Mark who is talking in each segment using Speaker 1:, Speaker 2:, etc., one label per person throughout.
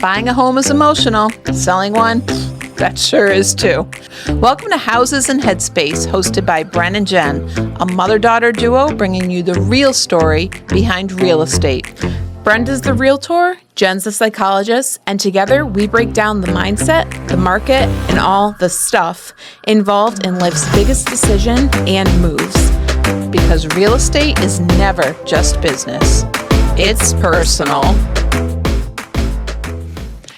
Speaker 1: Buying a home is emotional. Selling one, that sure is too. Welcome to Houses Headspace, hosted by Brenda and Jen, a mother-daughter duo bringing you the real story behind real estate. Brenda's the realtor, Jen's the psychologist, and together we break down the mindset, the market, and all the stuff involved in life's biggest decision and moves. Because real estate is never just business. It's personal.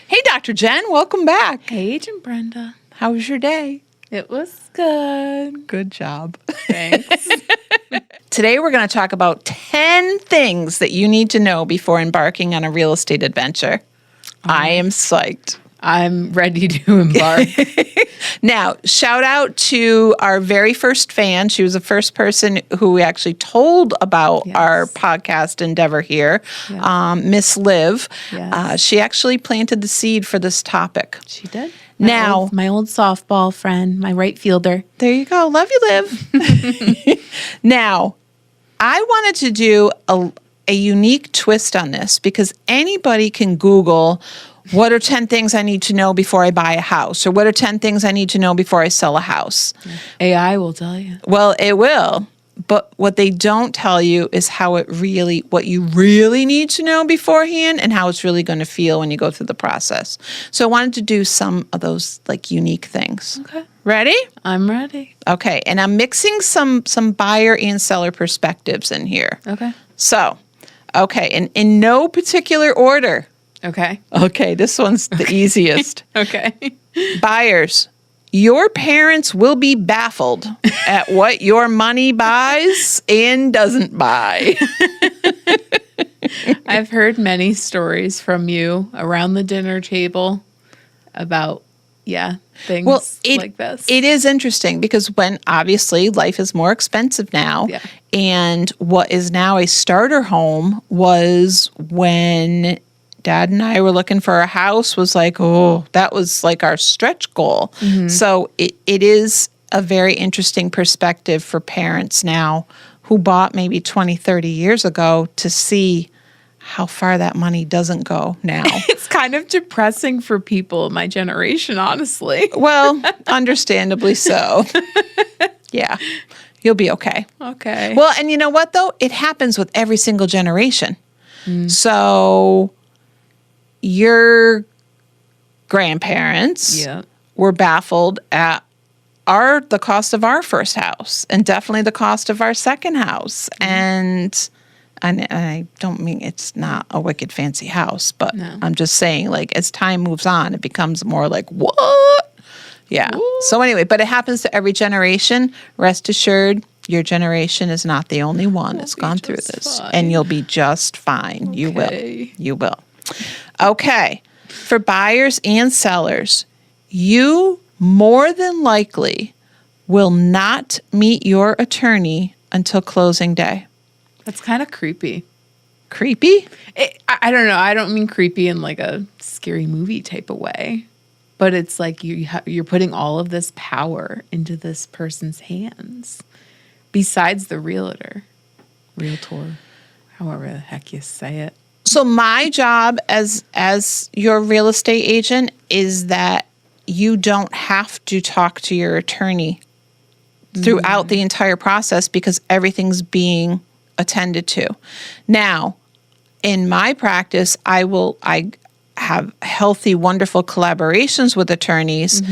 Speaker 1: Hey, Dr. Jen, welcome back.
Speaker 2: Hey, Agent Brenda.
Speaker 1: How was your day?
Speaker 2: It was good.
Speaker 1: Good job.
Speaker 2: Thanks.
Speaker 1: Today, we're going to talk about 10 things that you need to know before embarking on a real estate adventure. I am psyched.
Speaker 2: I'm ready to embark.
Speaker 1: Now, shout out to our very first fan. She was the first person who we actually told about our podcast endeavor here, Miss Liv.
Speaker 2: Yes.
Speaker 1: She actually planted the seed for this topic.
Speaker 2: She did.
Speaker 1: Now,
Speaker 2: my old softball friend, my right fielder.
Speaker 1: There you go. Love you, Liv. Now, I wanted to do a unique twist on this because anybody can Google what are 10 things I need to know before I buy a house, or what are 10 things I need to know before I sell a house.
Speaker 2: AI will tell you.
Speaker 1: Well, it will. But what they don't tell you is what you really need to know beforehand and how it's really going to feel when you go through the process. So I wanted to do some of those like unique things.
Speaker 2: Okay.
Speaker 1: Ready?
Speaker 2: I'm ready.
Speaker 1: Okay. And I'm mixing some buyer and seller perspectives in here.
Speaker 2: Okay.
Speaker 1: So, okay. And in no particular order.
Speaker 2: Okay.
Speaker 1: Okay. This one's the easiest.
Speaker 2: Okay.
Speaker 1: Buyers. Your parents will be baffled at what your money buys and doesn't buy.
Speaker 2: I've heard many stories from you around the dinner table about, things like this.
Speaker 1: It is interesting because when obviously life is more expensive now, and what is now a starter home was when Dad and I were looking for a house was like, that was like our stretch goal. Mm-hmm. So it is a very interesting perspective for parents now who bought maybe 20, 30 years ago to see how far that money doesn't go now.
Speaker 2: It's kind of depressing for people of my generation, honestly.
Speaker 1: Well, understandably so. Yeah, you'll be okay.
Speaker 2: Okay.
Speaker 1: Well, and you know what, though? It happens with every single generation. So your grandparents were baffled at the cost of our first house and definitely the cost of our second house. And I don't mean it's not a wicked fancy house, but I'm just saying, like, as time moves on, it becomes more like, what? Yeah. Ooh. So anyway, but it happens to every generation. Rest assured, your generation is not the only one that's gone through this. Fine. And you'll be just fine. Okay. You will. You will. Okay. For buyers and sellers, you more than likely will not meet your attorney until closing day.
Speaker 2: That's kind of creepy.
Speaker 1: Creepy?
Speaker 2: I don't know. I don't mean creepy in like a scary movie type of way. But it's like you're putting all of this power into this person's hands. Besides the realtor, however the heck you say it.
Speaker 1: So my job as your real estate agent is that you don't have to talk to your attorney throughout the entire process because everything's being attended to. Now, in my practice, I have healthy, wonderful collaborations with attorneys,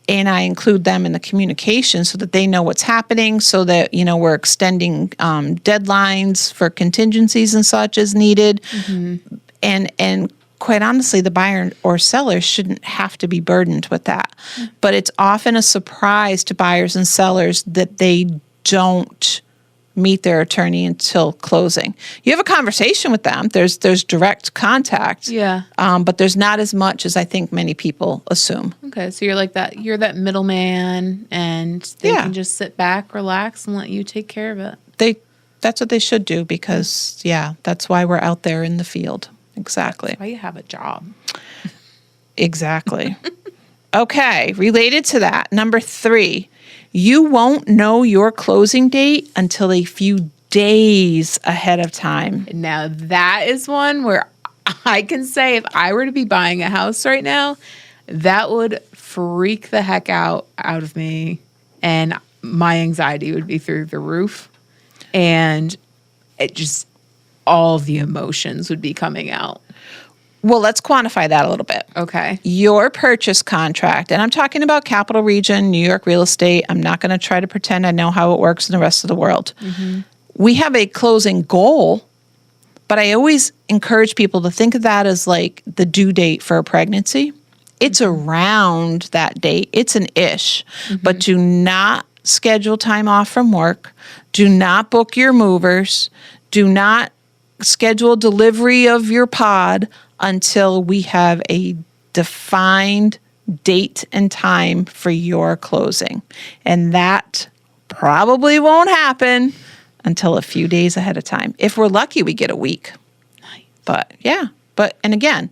Speaker 1: and I include them in the communication so that they know what's happening, so that, we're extending deadlines for contingencies and such as needed. And quite honestly, the buyer or seller shouldn't have to be burdened with that. But it's often a surprise to buyers and sellers that they don't meet their attorney until closing. You have a conversation with them. There's direct contact.
Speaker 2: Yeah.
Speaker 1: But there's not as much as I think many people assume.
Speaker 2: Okay, so you're like that. You're that middleman, and they can just sit back, relax, and let you take care of it. That's
Speaker 1: what they should do because that's why we're out there in the field. Exactly.
Speaker 2: That's why you have a job.
Speaker 1: Exactly. Okay. Related to that, number 3. You won't know your closing date until a few days ahead of time.
Speaker 2: Now, that is one where I can say if I were to be buying a house right now, that would freak the heck out of me. And my anxiety would be through the roof. And it just, all the emotions would be coming out.
Speaker 1: Well, let's quantify that a little bit.
Speaker 2: Okay.
Speaker 1: Your purchase contract, and I'm talking about Capital Region, New York real estate. I'm not going to try to pretend I know how it works in the rest of the world. We have a closing goal, but I always encourage people to think of that as like the due date for a pregnancy. It's around that date. It's an ish, but do not schedule time off from work. Do not book your movers. Do not schedule delivery of your pod until we have a defined date and time for your closing. And that probably won't happen until a few days ahead of time. If we're lucky, we get a week.
Speaker 2: Nice.
Speaker 1: But yeah, and again,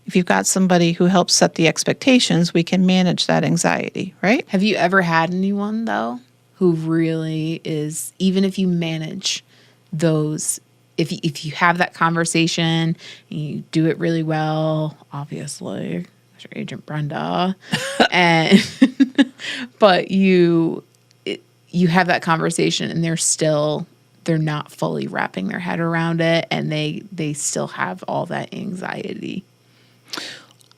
Speaker 1: if you've got somebody who helps set the expectations, we can manage that anxiety, right?
Speaker 2: Have you ever had anyone, though, who really is, even if you manage those, if you have that conversation and you do it really well, obviously, there's your agent Brenda, and but you have that conversation and they're not fully wrapping their head around it, and they still have all that anxiety.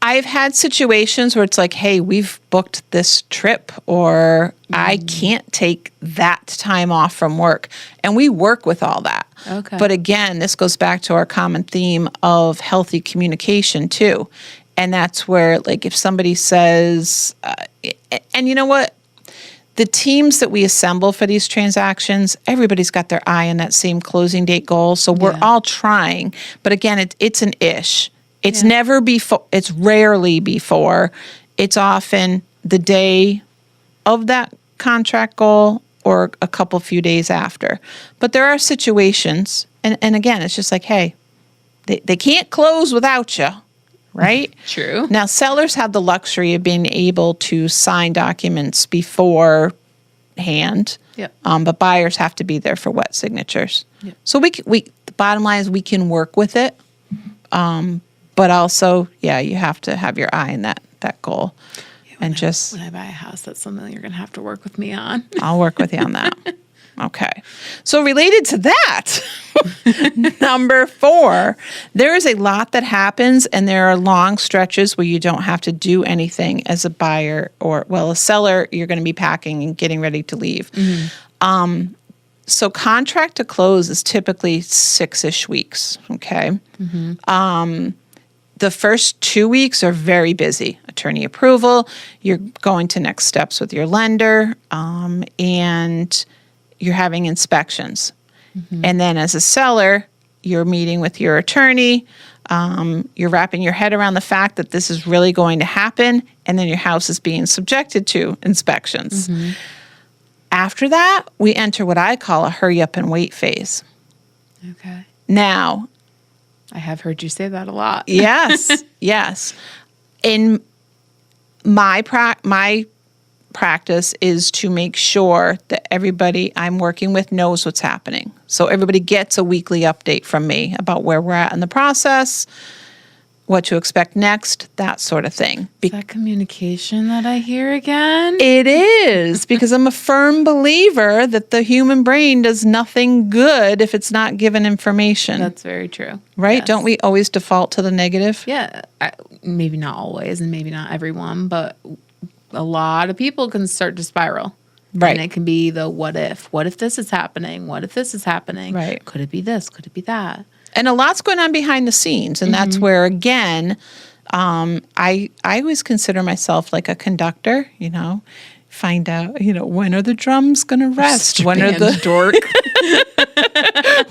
Speaker 1: I've had situations where it's like, hey, we've booked this trip, or I can't take that time off from work. And we work with all that.
Speaker 2: Okay.
Speaker 1: But again, this goes back to our common theme of healthy communication too. And that's where, like, if somebody says, and you know what? The teams that we assemble for these transactions, everybody's got their eye on that same closing date goal. So we're all trying. But again, it's an ish. It's never before. It's rarely before. It's often the day of that contract goal or a few days after. But there are situations, and again, it's just like, hey, they can't close without you, right?
Speaker 2: True.
Speaker 1: Now, sellers have the luxury of being able to sign documents beforehand.
Speaker 2: Yep.
Speaker 1: But buyers have to be there for wet signatures.
Speaker 2: Yep.
Speaker 1: So the bottom line is we can work with it. But also, you have to have your eye on that goal.
Speaker 2: When I buy a house, that's something you're going to have to work with me on.
Speaker 1: I'll work with you on that. Okay. So related to that, number 4, there is a lot that happens, and there are long stretches where you don't have to do anything as a buyer a seller. You're going to be packing and getting ready to leave. So contract to close is typically 6-ish weeks. Okay. The first 2 weeks are very busy. Attorney approval, you're going to next steps with your lender, and you're having inspections. And then as a seller, you're meeting with your attorney. You're wrapping your head around the fact that this is really going to happen, and then your house is being subjected to inspections. After that, we enter what I call a hurry up and wait phase.
Speaker 2: Okay.
Speaker 1: Now,
Speaker 2: I have heard you say that a lot.
Speaker 1: Yes. In my practice is to make sure that everybody I'm working with knows what's happening. So everybody gets a weekly update from me about where we're at in the process, what to expect next, that sort of thing.
Speaker 2: Is that communication that I hear again?
Speaker 1: It is, because I'm a firm believer that the human brain does nothing good if it's not given information.
Speaker 2: That's very true.
Speaker 1: Right?
Speaker 2: Yes.
Speaker 1: Don't we always default to the negative?
Speaker 2: Yeah. Maybe not always, and maybe not everyone, but a lot of people can start to spiral.
Speaker 1: Right.
Speaker 2: And it can be the what if. What if this is happening? What if this is happening?
Speaker 1: Right.
Speaker 2: Could it be this? Could it be that?
Speaker 1: And a lot's going on behind the scenes. And that's where, again, I always consider myself like a conductor, find out, when are the drums going to rest? When are the
Speaker 2: dork?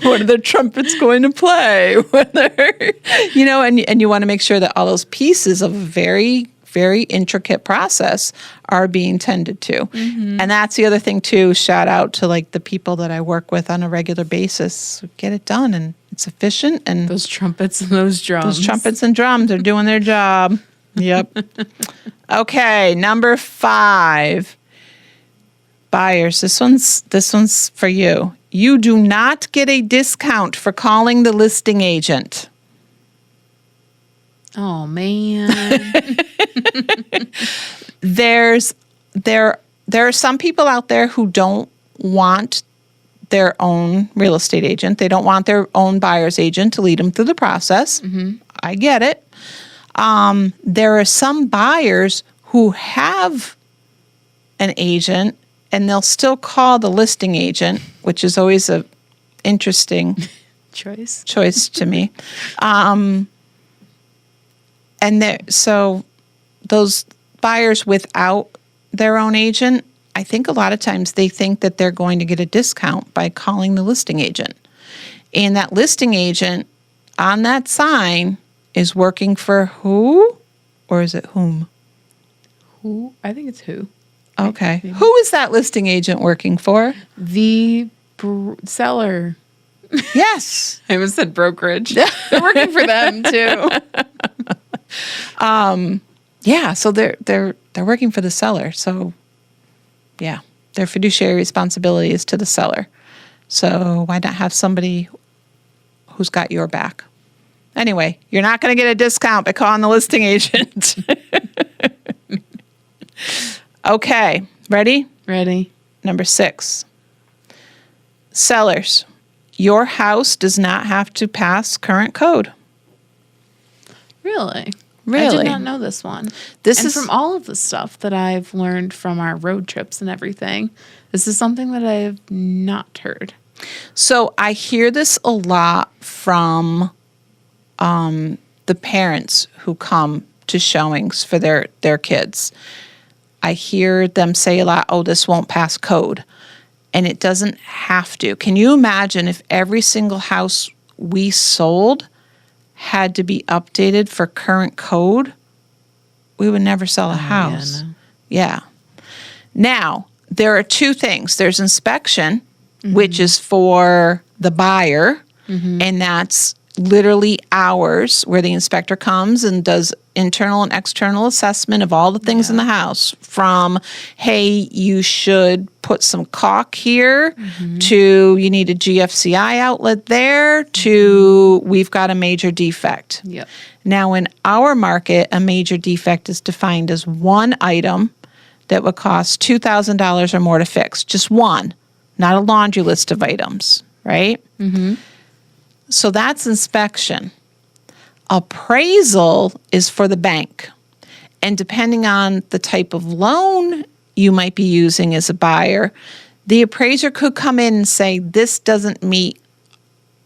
Speaker 1: what are the trumpets going to play? And you want to make sure that all those pieces of a very, very intricate process are being tended to. And that's the other thing too. Shout out to like the people that I work with on a regular basis. Get it done, and it's efficient. And
Speaker 2: those trumpets and those drums.
Speaker 1: Those trumpets and drums are doing their job. Yep. Okay, number 5. Buyers, this one's for you. You do not get a discount for calling the listing agent.
Speaker 2: Oh, man.
Speaker 1: There are some people out there who don't want their own real estate agent. They don't want their own buyer's agent to lead them through the process. I get it. There are some buyers who have an agent and they'll still call the listing agent, which is always a interesting choice to me. So those buyers without their own agent, I think a lot of times they think that they're going to get a discount by calling the listing agent. And that listing agent on that sign is working for who? Or is it whom?
Speaker 2: Who? I think it's who.
Speaker 1: Okay. Maybe. Who is that listing agent working for?
Speaker 2: The seller.
Speaker 1: Yes.
Speaker 2: I almost said brokerage. They're working for them too.
Speaker 1: Yeah, so they're working for the seller. So yeah, their fiduciary responsibility is to the seller. So why not have somebody who's got your back? Anyway, you're not going to get a discount by calling the listing agent. Okay, ready?
Speaker 2: Ready.
Speaker 1: Number 6. Sellers, your house does not have to pass current code.
Speaker 2: Really?
Speaker 1: Really?
Speaker 2: I did not know this one. From all of the stuff that I've learned from our road trips and everything, this is something that I have not heard.
Speaker 1: So I hear this a lot from the parents who come to showings for their kids. I hear them say a lot, oh, this won't pass code. And it doesn't have to. Can you imagine if every single house we sold had to be updated for current code? We would never sell a house. Yeah. Now, there are 2 things. There's inspection, which is for the buyer, and that's literally hours where the inspector comes and does internal and external assessment of all the things in the house, from, hey, you should put some caulk here, to you need a GFCI outlet there, to we've got a major defect.
Speaker 2: Yep.
Speaker 1: Now, in our market, a major defect is defined as one item that would cost $2,000 or more to fix. Just one, not a laundry list of items, right? So that's inspection. Appraisal is for the bank. And depending on the type of loan you might be using as a buyer, the appraiser could come in and say, this doesn't meet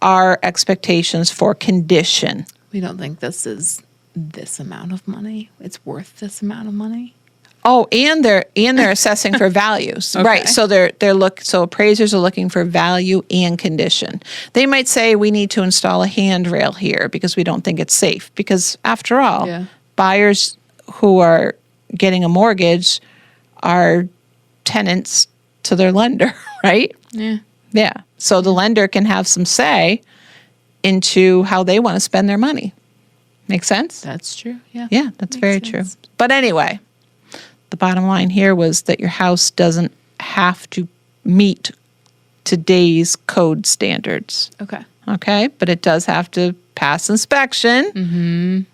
Speaker 1: our expectations for condition.
Speaker 2: We don't think this is this amount of money. It's worth this amount of money.
Speaker 1: Oh, and they're assessing for values.
Speaker 2: Okay.
Speaker 1: Right. So so appraisers are looking for value and condition. They might say we need to install a handrail here because we don't think it's safe. Because after all, buyers who are getting a mortgage are tenants to their lender, right?
Speaker 2: Yeah.
Speaker 1: Yeah. So the lender can have some say into how they want to spend their money. Make sense?
Speaker 2: That's true. Yeah.
Speaker 1: Yeah, that's very true. But anyway, the bottom line here was that your house doesn't have to meet today's code standards.
Speaker 2: Okay.
Speaker 1: Okay, but it does have to pass inspection,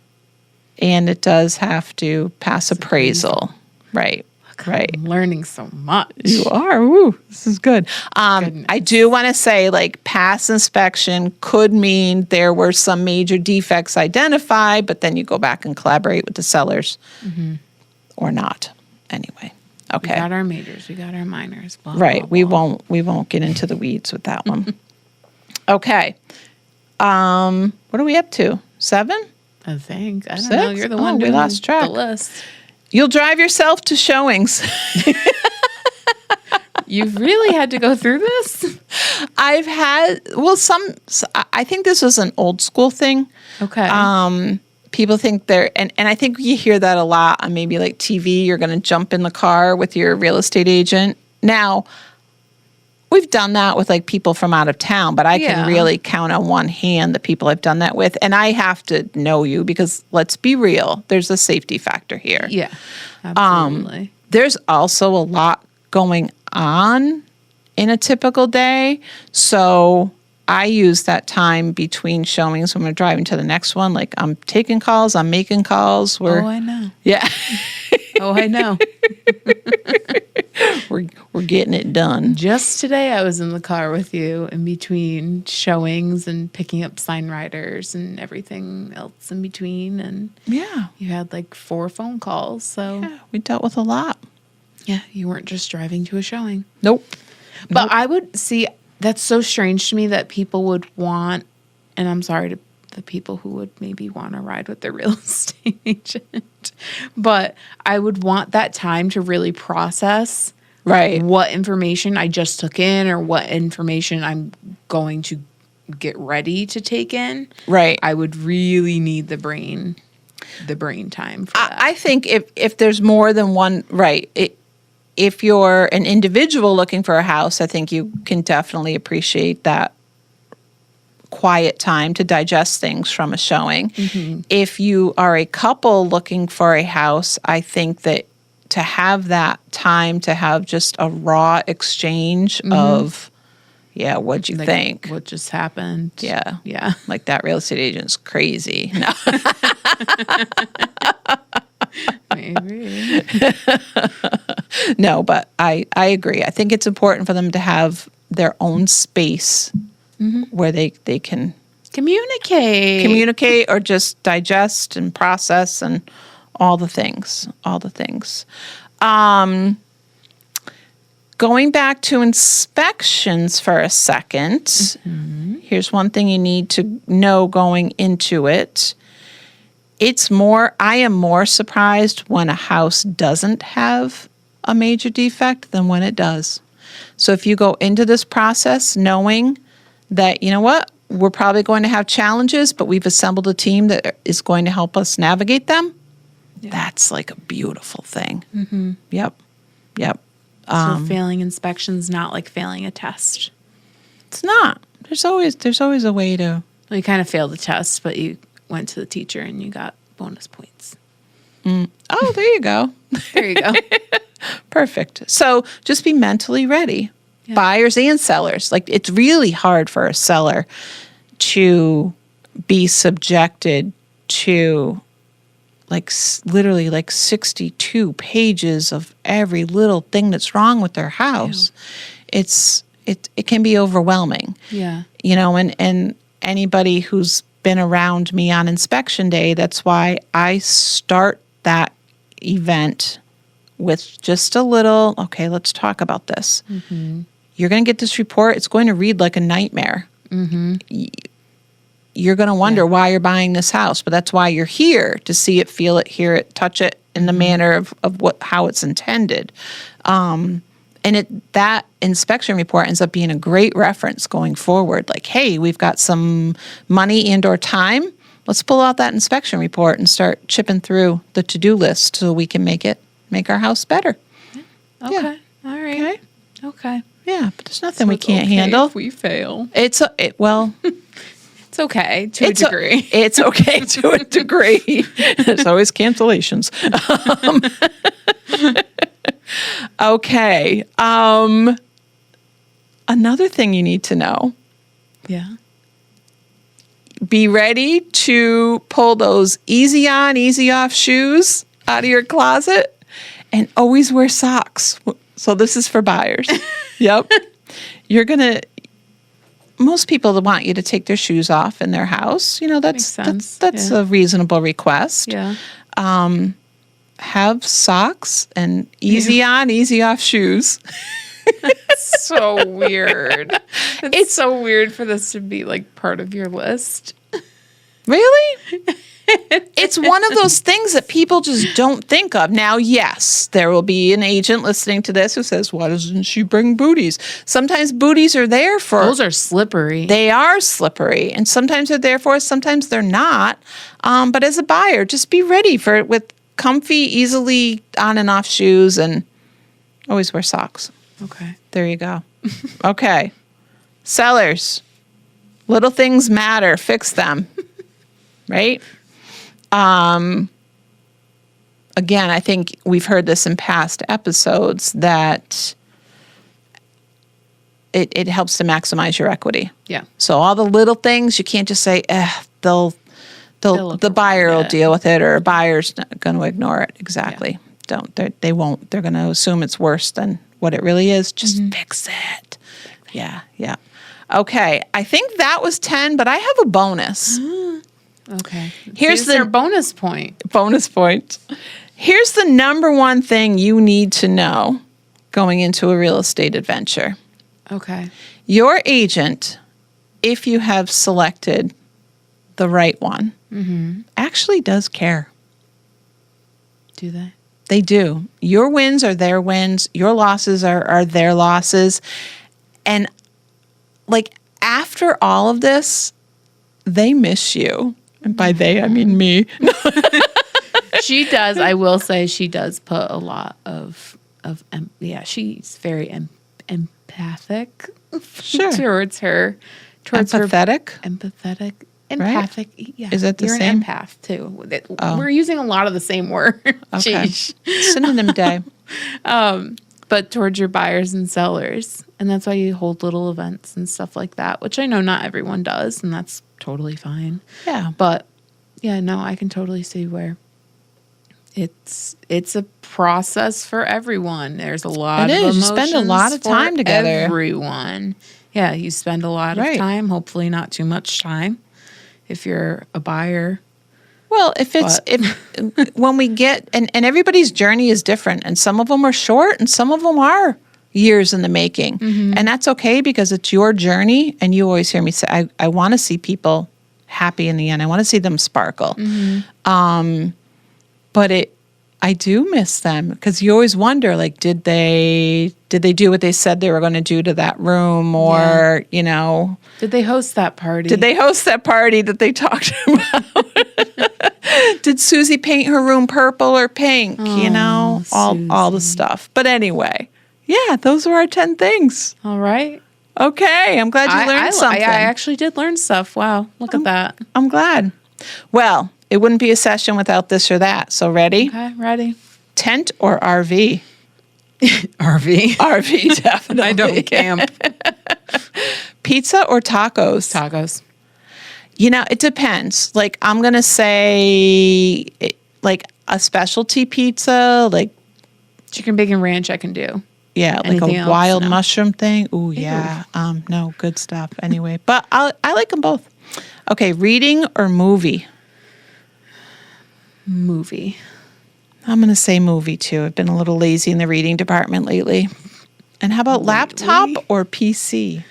Speaker 1: and it does have to pass appraisal. Right. Right.
Speaker 2: I'm learning so much.
Speaker 1: You are. Woo, this is good. I do want to say, like, pass inspection could mean there were some major defects identified, but then you go back and collaborate with the sellers or not. Anyway. Okay.
Speaker 2: We got our majors. We got our minors. Blah,
Speaker 1: right.
Speaker 2: Blah, blah.
Speaker 1: We won't get into the weeds with that one. Okay. What are we up to? 7?
Speaker 2: I think. I don't
Speaker 1: 6?
Speaker 2: know. You're the one
Speaker 1: we
Speaker 2: doing
Speaker 1: lost track.
Speaker 2: the list.
Speaker 1: You'll drive yourself to showings.
Speaker 2: You've really had to go through this?
Speaker 1: I've had, I think this was an old school thing.
Speaker 2: Okay.
Speaker 1: People think and I think you hear that a lot on maybe like TV. You're going to jump in the car with your real estate agent. Now, we've done that with like people from out of town, but I can really count on one hand the people I've done that with. And I have to know you because let's be real, there's a safety factor here.
Speaker 2: Yeah, absolutely.
Speaker 1: There's also a lot going on in a typical day. So I use that time between showings when we're driving to the next one. Like I'm taking calls, I'm making calls.
Speaker 2: Oh, I know.
Speaker 1: Yeah.
Speaker 2: Oh, I know.
Speaker 1: we're getting it done.
Speaker 2: Just today, I was in the car with you in between showings and picking up sign riders and everything else in between. And
Speaker 1: Yeah.
Speaker 2: you had like 4 phone calls. So,
Speaker 1: Yeah, we dealt with a lot.
Speaker 2: yeah, you weren't just driving to a showing.
Speaker 1: Nope.
Speaker 2: But I would see, that's so strange to me that people would want, and I'm sorry to the people who would maybe want to ride with their real estate agent, but I would want that time to really process
Speaker 1: Right.
Speaker 2: what information I just took in or what information I'm going to get ready to take in.
Speaker 1: Right.
Speaker 2: I would really need the brain time for that.
Speaker 1: I think if there's more than one, right, if you're an individual looking for a house, I think you can definitely appreciate that quiet time to digest things from a showing.
Speaker 2: Mm-hmm.
Speaker 1: If you are a couple looking for a house, I think that to have that time to have just a raw exchange of, yeah, what'd you
Speaker 2: Like,
Speaker 1: think?
Speaker 2: what just happened?
Speaker 1: Yeah.
Speaker 2: Yeah.
Speaker 1: Like that real estate agent's crazy. No.
Speaker 2: Maybe.
Speaker 1: No, but I agree. I think it's important for them to have their own space where they can communicate or just digest and process and all the things. Going back to inspections for a second, here's one thing you need to know going into it. I am more surprised when a house doesn't have a major defect than when it does. So if you go into this process knowing that, you know what, we're probably going to have challenges, but we've assembled a team that is going to help us navigate them, that's like a beautiful thing. Mm-hmm. Yep.
Speaker 2: So failing inspections not like failing a test.
Speaker 1: It's not. There's always a way to.
Speaker 2: Well, you kind of failed the test, but you went to the teacher and you got bonus points.
Speaker 1: Oh, there you go.
Speaker 2: There you go.
Speaker 1: Perfect. So just be mentally ready. Yeah. Buyers and sellers. Like it's really hard for a seller to be subjected to literally 62 pages of every little thing that's wrong with their house. Ew. It can be overwhelming.
Speaker 2: Yeah.
Speaker 1: You know, and anybody who's been around me on inspection day, that's why I start that event with just a little, okay, let's talk about this. Mm-hmm. You're going to get this report. It's going to read like a nightmare. Mm-hmm. You're going to wonder why you're buying this house, but that's why you're here, to see it, feel it, hear it, touch it in the manner of how it's intended. And that inspection report ends up being a great reference going forward. Like, hey, we've got some money and or time. Let's pull out that inspection report and start chipping through the to-do list so we can make our house better.
Speaker 2: Okay. Yeah. All right. Okay.
Speaker 1: Yeah, but there's nothing we can't handle.
Speaker 2: If we fail.
Speaker 1: It's
Speaker 2: okay to a degree.
Speaker 1: It's okay to a degree. There's always cancellations. Okay. Another thing you need to know.
Speaker 2: Yeah.
Speaker 1: Be ready to pull those easy on, easy off shoes out of your closet and always wear socks. So this is for buyers. Yep. Most people want you to take their shoes off in their house. You know, that's a reasonable request.
Speaker 2: Yeah.
Speaker 1: Have socks and easy on, easy off shoes.
Speaker 2: It's so weird. It's so weird for this to be like part of your list.
Speaker 1: Really? It's one of those things that people just don't think of. Now, yes, there will be an agent listening to this who says, why doesn't she bring booties? Sometimes booties are there for...
Speaker 2: Those are slippery.
Speaker 1: They are slippery. And sometimes they're there for us, sometimes they're not. But as a buyer, just be ready for it with comfy, easily on and off shoes, and always wear socks.
Speaker 2: Okay.
Speaker 1: There you go. Okay. Sellers, little things matter. Fix them. Right? Again, I think we've heard this in past episodes that it helps to maximize your equity.
Speaker 2: Yeah.
Speaker 1: So all the little things, you can't just say, the buyer will
Speaker 2: it.
Speaker 1: deal with it, or a buyer's going to ignore it. Exactly. They won't. They're going to assume it's worse than what it really is. Just fix it. Yeah. Yeah. Okay. I think that was 10, but I have a bonus.
Speaker 2: Okay.
Speaker 1: Here's
Speaker 2: their bonus point.
Speaker 1: Bonus point. Here's the number one thing you need to know going into a real estate adventure.
Speaker 2: Okay.
Speaker 1: Your agent, if you have selected the right one, actually does care.
Speaker 2: Do they?
Speaker 1: They do. Your wins are their wins. Your losses are their losses. And like after all of this, they miss you. And by they, I mean me.
Speaker 2: She does. I will say she does put a lot of she's very empathic
Speaker 1: Sure.
Speaker 2: towards her.
Speaker 1: Empathetic?
Speaker 2: Empathetic. Empathic. Yeah.
Speaker 1: Is it the
Speaker 2: You're
Speaker 1: same?
Speaker 2: an empath too. We're using a lot of the same word.
Speaker 1: Okay.
Speaker 2: Sheesh.
Speaker 1: Synonym day.
Speaker 2: But towards your buyers and sellers. And that's why you hold little events and stuff like that, which I know not everyone does, and that's totally fine.
Speaker 1: Yeah.
Speaker 2: But yeah, no, I can totally see where it's a process for everyone. There's a lot
Speaker 1: It
Speaker 2: of
Speaker 1: is. You
Speaker 2: emotions
Speaker 1: spend a lot of time
Speaker 2: for
Speaker 1: together.
Speaker 2: Everyone. Yeah, you spend a lot of
Speaker 1: Right.
Speaker 2: time, hopefully not too much time if you're a buyer.
Speaker 1: Well, if when we get, and everybody's journey is different, and some of them are short and some of them are years in the making. And that's okay because it's your journey. And you always hear me say, I want to see people happy in the end. I want to see them sparkle. But I do miss them because you always wonder, like, did they do what they said they were going to do to that room, or
Speaker 2: Did they host that party?
Speaker 1: did they host that party that they talked about? Did Susie paint her room purple or pink? All the stuff. But anyway, yeah, those were our 10 things.
Speaker 2: All right.
Speaker 1: Okay, I'm glad you learned something.
Speaker 2: I actually did learn stuff. Wow, look at that.
Speaker 1: I'm glad. Well, it wouldn't be a session without this or that. So ready?
Speaker 2: Okay, ready.
Speaker 1: Tent or RV?
Speaker 2: RV.
Speaker 1: RV, definitely.
Speaker 2: I don't camp.
Speaker 1: Pizza or tacos?
Speaker 2: Tacos.
Speaker 1: It depends. Like, I'm going to say, like, a specialty pizza, like,
Speaker 2: Chicken bacon ranch I can do.
Speaker 1: yeah, like
Speaker 2: Anything
Speaker 1: a
Speaker 2: else?
Speaker 1: wild
Speaker 2: No.
Speaker 1: mushroom thing. Ooh, yeah. No, good stuff. Anyway, but I like them both. Okay, reading or movie?
Speaker 2: Movie.
Speaker 1: I'm going to say movie, too. I've been a little lazy in the reading department lately. And how about laptop or PC?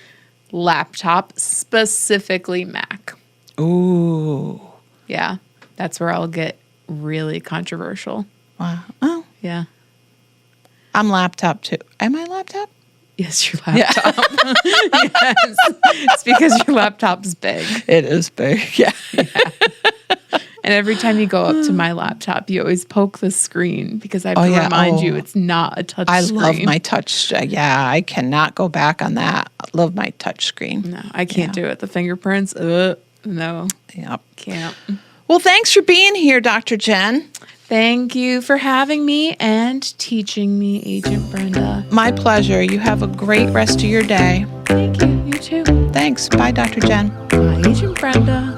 Speaker 2: Laptop, specifically Mac.
Speaker 1: Ooh.
Speaker 2: Yeah, that's where I'll get really controversial.
Speaker 1: Wow. Oh,
Speaker 2: Yeah.
Speaker 1: I'm laptop, too. Am I laptop?
Speaker 2: Yes, your laptop. Yes. It's because your laptop's big.
Speaker 1: It is big, yeah.
Speaker 2: And every time you go up to my laptop, you always poke the screen because I have to remind you it's not a touch screen.
Speaker 1: I love my touch. Yeah, I cannot go back on that. I love my touch screen.
Speaker 2: No, I can't do it. The fingerprints, no.
Speaker 1: Yep.
Speaker 2: Can't.
Speaker 1: Well, thanks for being here, Dr. Jen.
Speaker 2: Thank you for having me and teaching me, Agent Brenda.
Speaker 1: My pleasure. You have a great rest of your day.
Speaker 2: Thank you. You too.
Speaker 1: Thanks. Bye, Dr. Jen.
Speaker 2: Bye, Agent Brenda.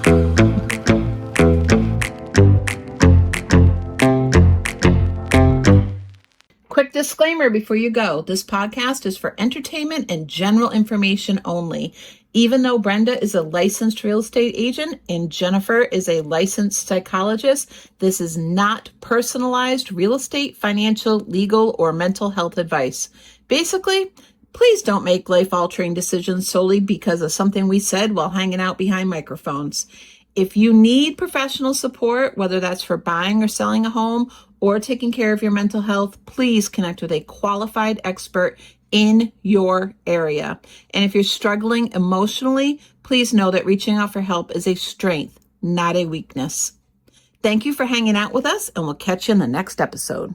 Speaker 1: Quick disclaimer before you go. This podcast is for entertainment and general information only. Even though Brenda is a licensed real estate agent and Jennifer is a licensed psychologist, this is not personalized real estate, financial, legal, or mental health advice. Basically, please don't make life-altering decisions solely because of something we said while hanging out behind microphones. If you need professional support, whether that's for buying or selling a home or taking care of your mental health, please connect with a qualified expert in your area. And if you're struggling emotionally, please know that reaching out for help is a strength, not a weakness. Thank you for hanging out with us, and we'll catch you in the next episode.